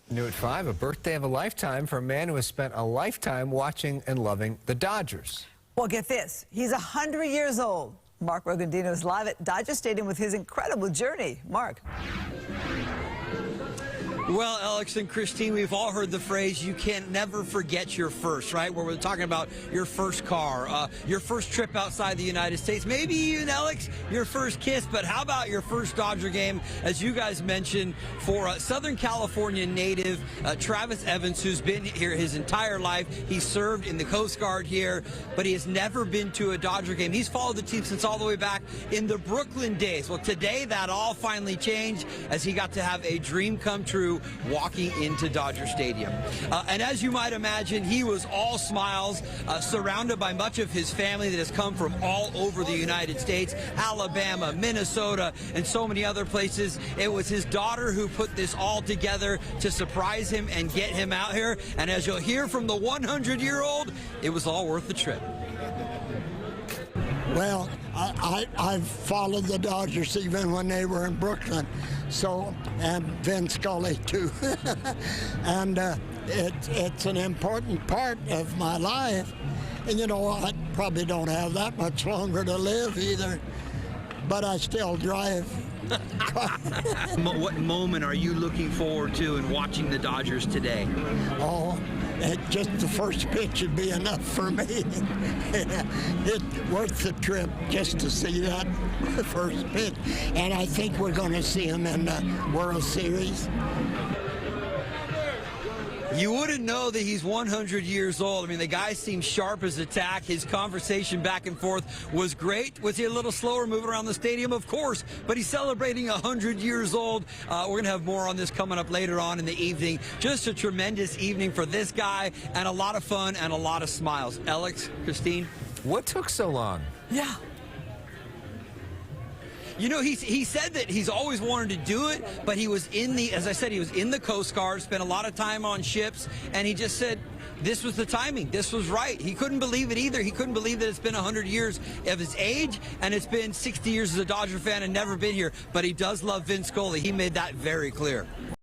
New at 5, a birthday of a lifetime for a man who has spent a lifetime watching and loving the Dodgers. Well, get this. He's 100 years old. Mark Rogandino is live at Dodger Stadium with his incredible journey. Mark. Well, Alex and Christine, we've all heard the phrase, you can never forget your first, right? Where we're talking about your first car, your first trip outside the United States, maybe even, Alex, your first kiss. But how about your first Dodger game? As you guys mentioned, for Southern California native Travis Evans, who's been here his entire life. He served in the Coast Guard here, but he has never been to a Dodger game. He's followed the team since all the way back in the Brooklyn days. Well, today that all finally changed as he got to have a dream come true walking into Dodger Stadium. And as you might imagine, he was all smiles, surrounded by much of his family that has come from all over the United States, Alabama, Minnesota, and so many other places. It was his daughter who put this all together to surprise him and get him out here. And as you'll hear from the 100-year-old, it was all worth the trip. Well, I've followed the Dodgers even when they were in Brooklyn, and Vin Scully too. And it's an important part of my life. And you know, I probably don't have that much longer to live either, but I still drive. What moment are you looking forward to in watching the Dodgers today? Oh, just the first pitch would be enough for me. It's worth the trip just to see that first pitch. And I think we're going to see him in the World Series. You wouldn't know that he's 100 years old. I mean, the guy seems sharp as a tack. His conversation back and forth was great. Was he a little slower moving around the stadium? Of course, but he's celebrating 100 years old. We're going to have more on this coming up later on in the evening. Just a tremendous evening for this guy, and a lot of fun and a lot of smiles. Alex, Christine? What took so long? Yeah. You know, he said that he's always wanted to do it, but he was as I said, he was in the Coast Guard, spent a lot of time on ships, and he just said this was the timing. This was right. He couldn't believe it either. He couldn't believe that it's been 100 years of his age, and it's been 60 years as a Dodger fan and never been here. But he does love Vin Scully. He made that very clear.